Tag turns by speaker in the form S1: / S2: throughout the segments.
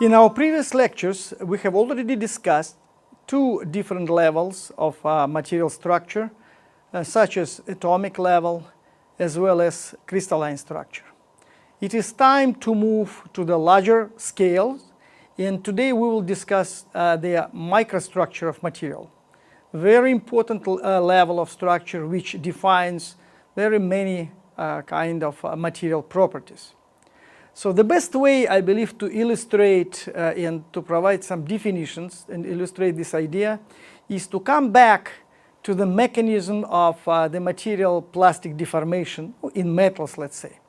S1: In our previous lectures, we have already discussed two different levels of material structure, such as atomic level as well as crystalline structure. It is time to move to the larger scales, and today we will discuss the microstructure of material. Very important level of structure which defines very many kind of material properties. So the best way, I believe, to illustrate and to provide some definitions and illustrate this idea is to come back to the mechanism of the material plastic deformation in metals, let's say.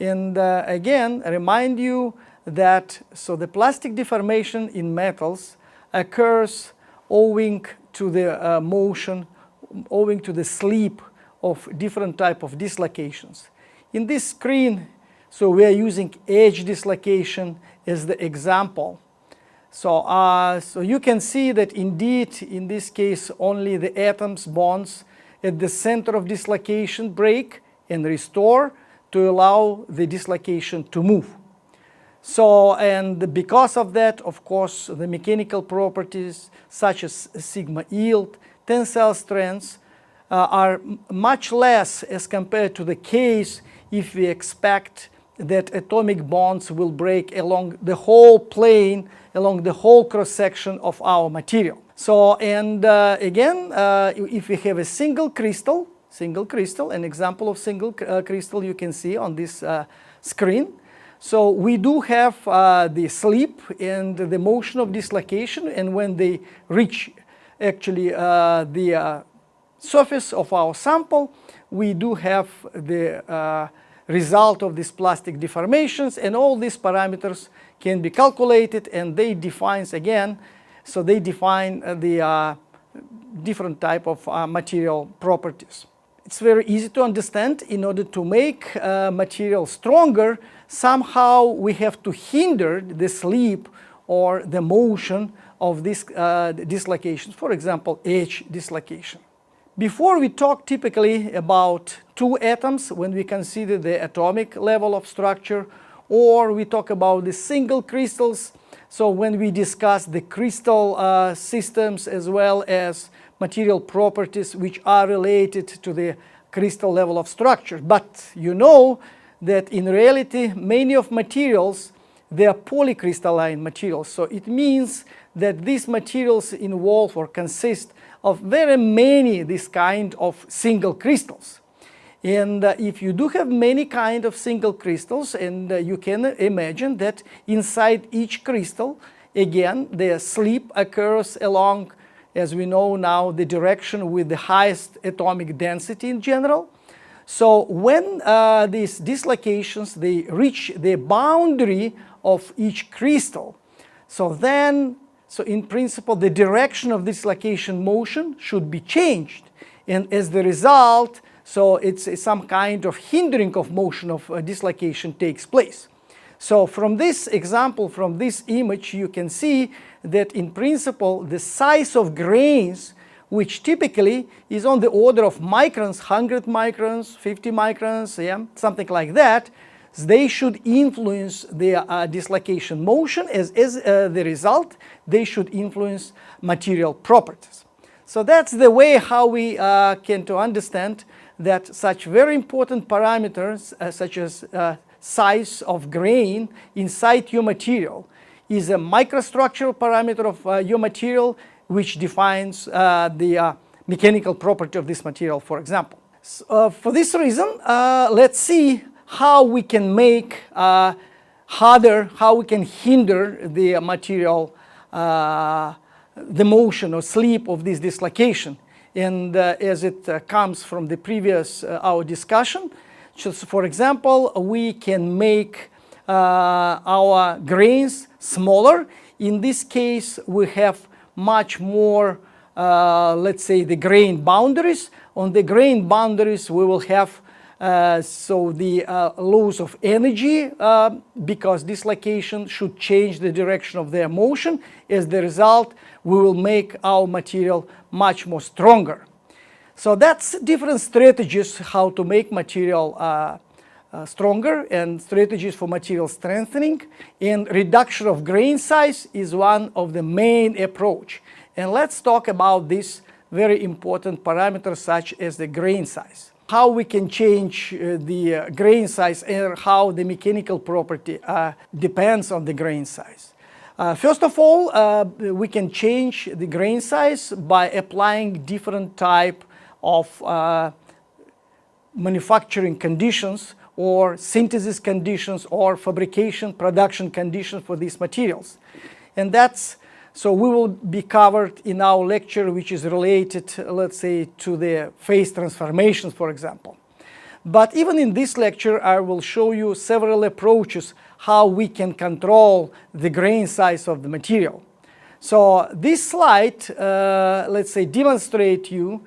S1: And again, remind you that the plastic deformation in metals occurs owing to the motion, owing to the slip of different type of dislocations. In this screen, so we are using edge dislocation as the example. So you can see that indeed, in this case, only the atoms, bonds at the center of dislocation break and restore to allow the dislocation to move. So, and because of that, of course, the mechanical properties such as sigma yield, tensile strengths are much less as compared to the case if we expect that atomic bonds will break along the whole plane, along the whole cross-section of our material. So, and again, if we have a single crystal, an example of single crystal you can see on this screen. So we do have the slip and the motion of dislocation, and when they reach actually the surface of our sample, we do have the result of these plastic deformations, and all these parameters can be calculated, and they define again, so they define the different type of material properties. It's very easy to understand. In order to make material stronger, somehow we have to hinder the slip or the motion of this dislocation, for example, edge dislocation. Before we talk typically about two atoms, when we consider the atomic level of structure, or we talk about the single crystals, so when we discuss the crystal systems as well as material properties which are related to the crystal level of structure. But you know that in reality many of materials, they are polycrystalline materials. So it means that these materials involve or consist of very many this kind of single crystals. And if you do have many kind of single crystals, and you can imagine that inside each crystal, again, the slip occurs along, as we know now, the direction with the highest atomic density in general. So when these dislocations, they reach the boundary of each crystal, so in principle, the direction of dislocation motion should be changed. And as the result, so it's some kind of hindering of motion of dislocation takes place. So from this example, from this image, you can see that in principle, the size of grains, which typically is on the order of microns, 100 microns, 50 microns, yeah, something like that, they should influence the dislocation motion. As the result, they should influence material properties. So that's the way how we can to understand that such very important parameters such as size of grain inside your material is a microstructural parameter of your material which defines the mechanical property of this material, for example. So, for this reason, let's see how we can make harder, how we can hinder the material, the motion or slip of this dislocation. And as it comes from the previous our discussion, just for example, we can make our grains smaller. In this case, we have much more, let's say, the grain boundaries. On the grain boundaries, we will have the loss of energy because dislocation should change the direction of their motion. As the result, we will make our material much more stronger. So that's different strategies how to make material stronger, and strategies for material strengthening, and reduction of grain size is one of the main approach. And let's talk about this very important parameter such as the grain size. How we can change the grain size and how the mechanical property depends on the grain size. First of all, we can change the grain size by applying different type of manufacturing conditions or synthesis conditions or fabrication production conditions for these materials. And so we will be covered in our lecture, which is related, let's say, to the phase transformations, for example. But even in this lecture, I will show you several approaches how we can control the grain size of the material. So this slide, let's say, demonstrate you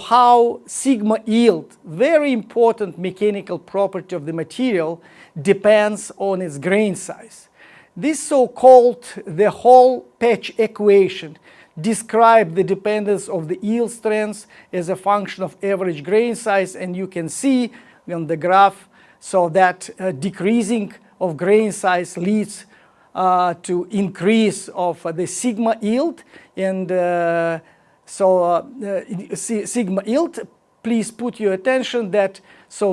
S1: how sigma yield, very important mechanical property of the material, depends on its grain size. This so-called the whole patch equation describes the dependence of the yield strength as a function of average grain size, and you can see on the graph so that decreasing of grain size leads to increase of the sigma yield. And sigma yield, please put your attention that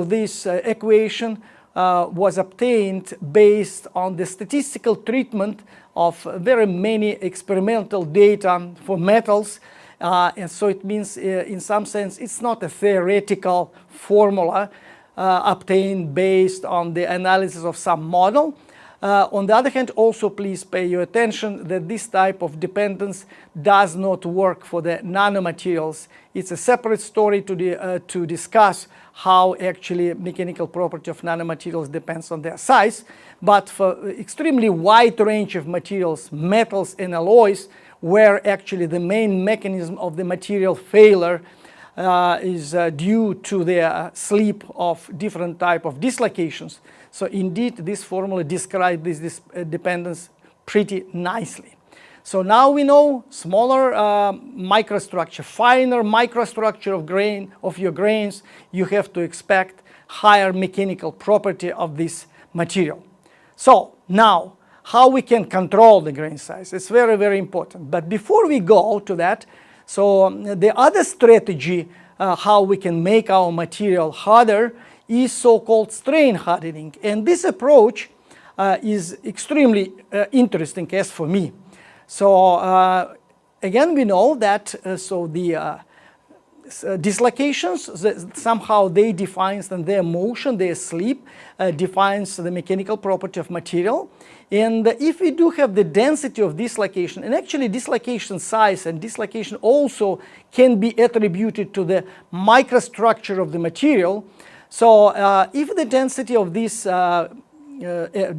S1: this equation was obtained based on the statistical treatment of very many experimental data for metals, and so it means in some sense it's not a theoretical formula obtained based on the analysis of some model. On the other hand, also please pay your attention that this type of dependence does not work for the nanomaterials. It's a separate story to discuss how actually mechanical property of nanomaterials depends on their size. But for extremely wide range of materials, metals and alloys, where actually the main mechanism of the material failure is due to the slip of different type of dislocations. So indeed, this formula describes this dependence pretty nicely. So now we know smaller microstructure, finer microstructure of your grains, you have to expect higher mechanical property of this material. So now, how we can control the grain size? It's very, very important. But before we go to that, so the other strategy how we can make our material harder is so-called strain hardening. And this approach is extremely interesting as for me. So again, we know that the dislocations, somehow they define and their motion, their slip defines the mechanical property of material. And if we do have the density of dislocation, and actually dislocation size and dislocation also can be attributed to the microstructure of the material. So if the density of these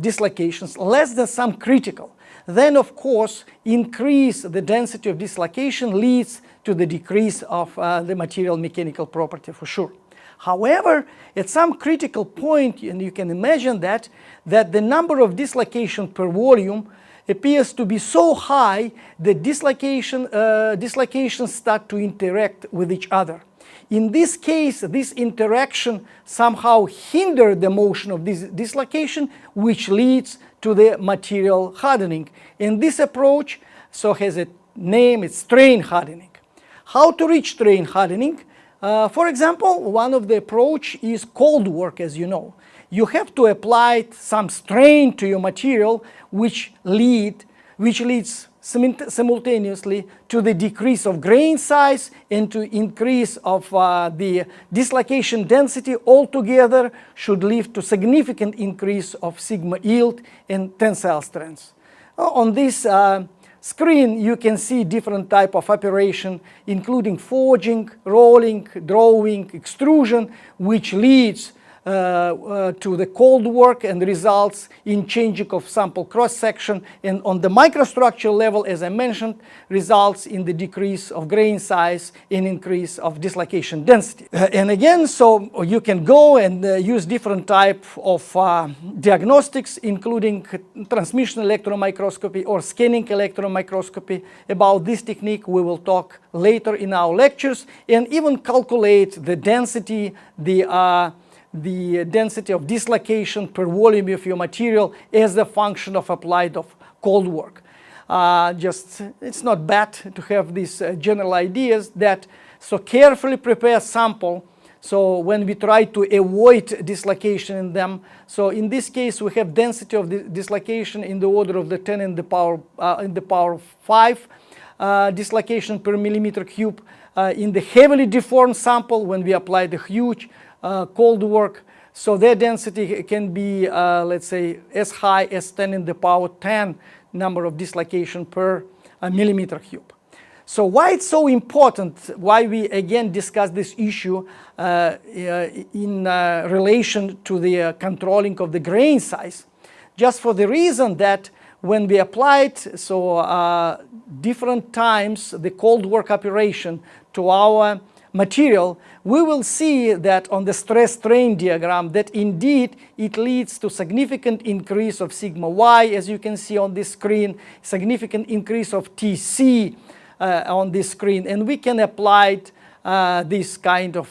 S1: dislocations less than some critical, then of course increase the density of dislocation leads to the decrease of the material mechanical property for sure. However, at some critical point, and you can imagine that the number of dislocation per volume appears to be so high that dislocations start to interact with each other. In this case, this interaction somehow hinders the motion of this dislocation, which leads to the material hardening. And this approach has a name, it's strain hardening. How to reach strain hardening? For example, one of the approach is cold work, as you know. You have to apply some strain to your material, which leads simultaneously to the decrease of grain size and to increase of the dislocation density. Altogether should lead to significant increase of sigma yield and tensile strength. On this screen, you can see different type of operation, including forging, rolling, drawing, extrusion, which leads to the cold work and results in changing of sample cross-section, and on the microstructure level, as I mentioned, results in the decrease of grain size and increase of dislocation density. And again, so you can go and use different type of diagnostics, including transmission electron microscopy or scanning electron microscopy. About this technique we will talk later in our lectures, and even calculate the density, the density of dislocation per volume of your material as a function of applied of cold work. It's not bad to have these general ideas that so carefully prepare sample. So when we try to avoid dislocation in them, so in this case we have density of the dislocation in the order of the 10 in the power 5 dislocation per millimeter cube. In the heavily deformed sample, when we apply the huge cold work, so their density can be, let's say, as high as 10 in the power 10 number of dislocation per millimeter cube. So why it's so important, why we again discuss this issue in relation to the controlling of the grain size, just for the reason that when we applied so different times the cold work operation to our material, we will see that on the stress strain diagram that indeed it leads to significant increase of sigma y, as you can see on this screen, significant increase of TC on this screen, and we can apply this kind of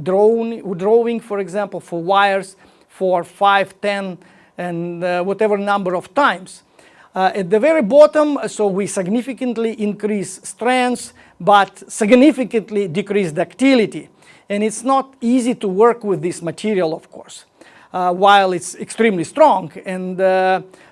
S1: drawing, for example, for wires for 5, 10, and whatever number of times. At the very bottom, so we significantly increase strength, but significantly decrease ductility. And it's not easy to work with this material, of course, while it's extremely strong. And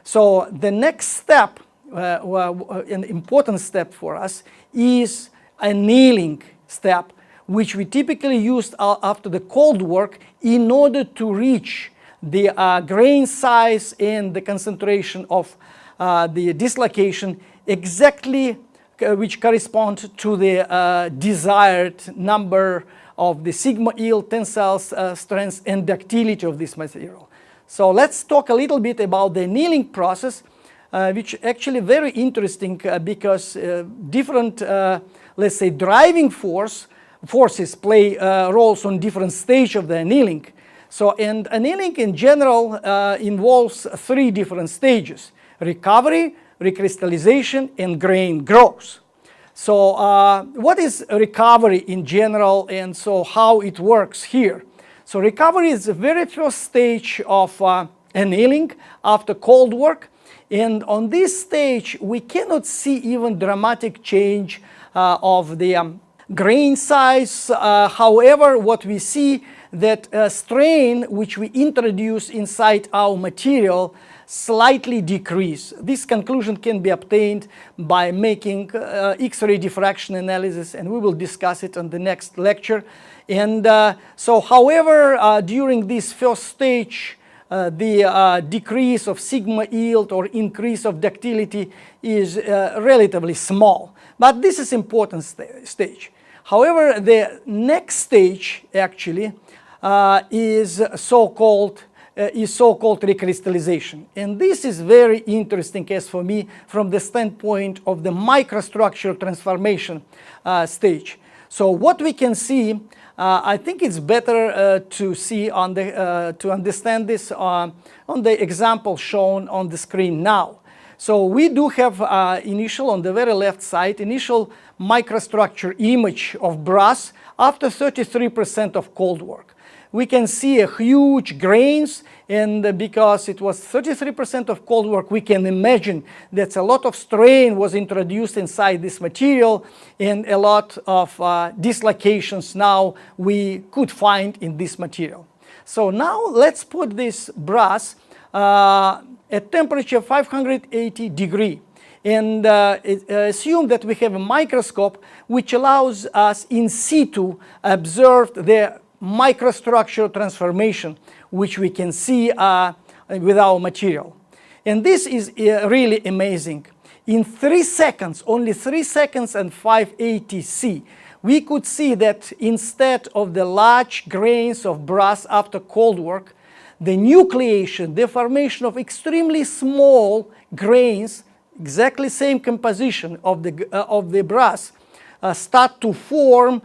S1: so the next step, an important step for us, is annealing step, which we typically use after the cold work in order to reach the grain size and the concentration of the dislocation exactly which correspond to the desired number of the sigma yield, tensile strength, and ductility of this material. So let's talk a little bit about the annealing process, which actually very interesting because different, let's say, driving forces play roles on different stage of the annealing. So, and annealing in general involves 3 different stages: recovery, recrystallization, and grain growth. So what is recovery in general, and so how it works here? So recovery is the very first stage of annealing after cold work, and on this stage we cannot see even dramatic change of the grain size. However, what we see that strain which we introduce inside our material slightly decrease. This conclusion can be obtained by making X-ray diffraction analysis, and we will discuss it on the next lecture. And so, however, during this first stage, the decrease of sigma yield or increase of ductility is relatively small. But this is important stage. However, the next stage actually is so-called recrystallization. And this is very interesting as for me from the standpoint of the microstructure transformation stage. So what we can see, I think it's better to see on the to understand this on the example shown on the screen now. So we do have initial, on the very left side, initial microstructure image of brass after 33% of cold work. We can see a huge grains, and because it was 33% of cold work, we can imagine that a lot of strain was introduced inside this material, and a lot of dislocations now we could find in this material. So now let's put this brass at temperature 580 degree, and assume that we have a microscope which allows us in situ observe the microstructure transformation which we can see with our material. And this is really amazing. In 3 seconds, only 3 seconds and 580 C, we could see that instead of the large grains of brass after cold work, the nucleation, the formation of extremely small grains, exactly same composition of the brass, start to form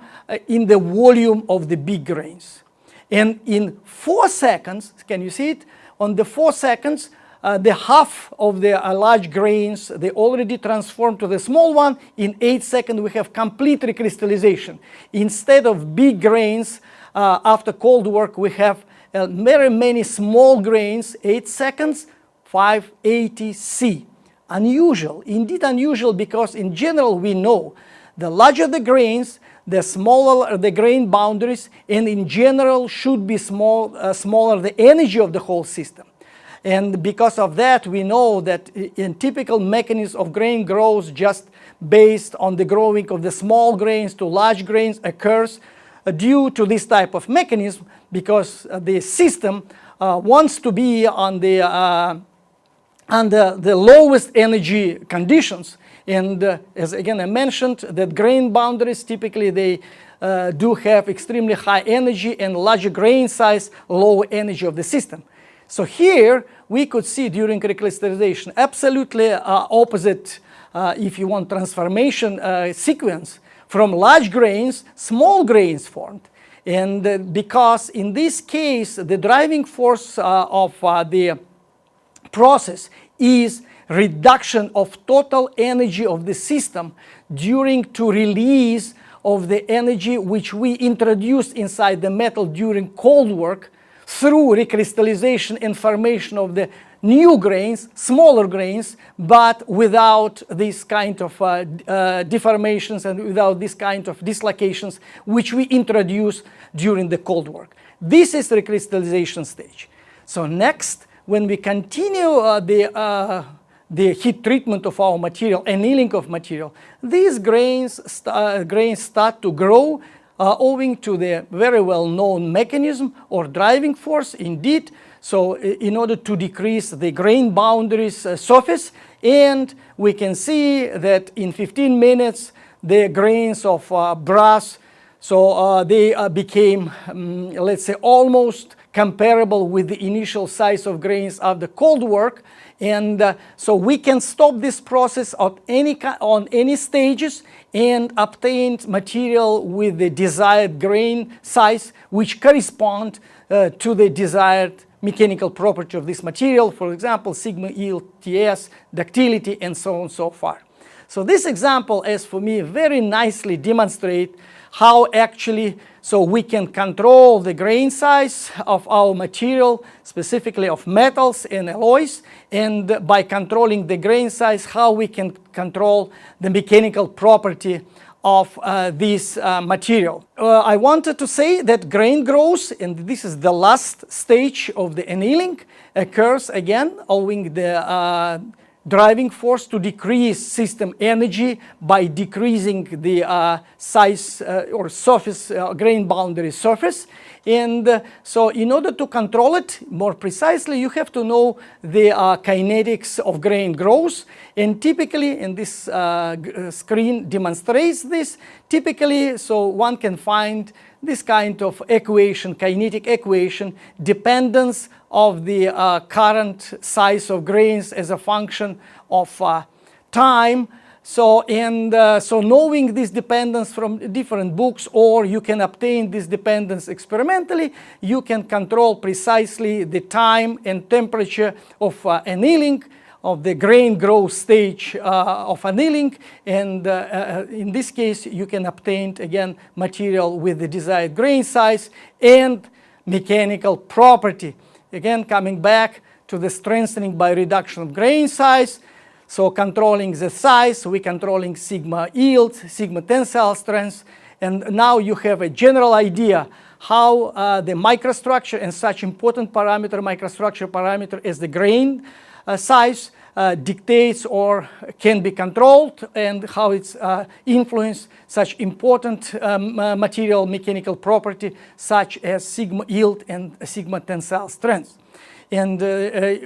S1: in the volume of the big grains. And in 4 seconds, can you see it? On the 4 seconds, the half of the large grains, they already transform to the small one. In 8 seconds, we have complete recrystallization. Instead of big grains after cold work, we have very many small grains, 8 seconds, 580 C. Unusual, indeed unusual, because in general we know the larger the grains, the smaller the grain boundaries, and in general should be smaller the energy of the whole system. And because of that, we know that in typical mechanism of grain growth just based on the growing of the small grains to large grains occurs due to this type of mechanism, because the system wants to be on the lowest energy conditions. And as again I mentioned, that grain boundaries typically they do have extremely high energy, and larger grain size, low energy of the system. So here we could see during recrystallization absolutely opposite, if you want, transformation sequence. From large grains, small grains formed. And because in this case, the driving force of the process is reduction of total energy of the system during to release of the energy which we introduced inside the metal during cold work through recrystallization and formation of the new grains, smaller grains, but without this kind of deformations and without this kind of dislocations which we introduce during the cold work. This is the recrystallization stage. So next, when we continue the heat treatment of our material, annealing of material, these grains start to grow owing to the very well-known mechanism or driving force indeed. So in order to decrease the grain boundaries surface, and we can see that in 15 minutes the grains of brass, so they became, let's say, almost comparable with the initial size of grains of the cold work. And so we can stop this process on any stages and obtain material with the desired grain size, which correspond to the desired mechanical property of this material, for example, sigma yield, TS, ductility, and so on and so forth. So this example, as for me, very nicely demonstrate how actually so we can control the grain size of our material, specifically of metals and alloys, and by controlling the grain size, how we can control the mechanical property of this material. I wanted to say that grain growth, and this is the last stage of the annealing, occurs again owing the driving force to decrease system energy by decreasing the size or surface, grain boundary surface. And so in order to control it more precisely, you have to know the kinetics of grain growth. And typically, and this screen demonstrates this, typically, so one can find this kind of equation, kinetic equation, dependence of the current size of grains as a function of time. So, so knowing this dependence from different books, or you can obtain this dependence experimentally, you can control precisely the time and temperature of annealing, of the grain growth stage of annealing, and in this case you can obtain again material with the desired grain size and mechanical property. Again, coming back to the strengthening by reduction of grain size. So controlling the size, we're controlling sigma yield, sigma tensile strength, and now you have a general idea how the microstructure and such important parameter, microstructure parameter as the grain size dictates or can be controlled, and how it's influenced such important material mechanical property such as sigma yield and sigma tensile strength. And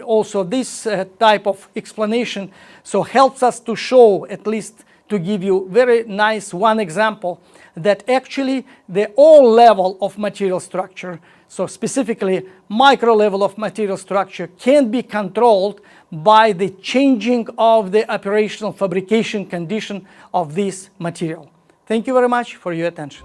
S1: also this type of explanation so helps us to show, at least to give you very nice one example that actually the all level of material structure, so specifically micro level of material structure, can be controlled by the changing of the operational fabrication condition of this material. Thank you very much for your attention.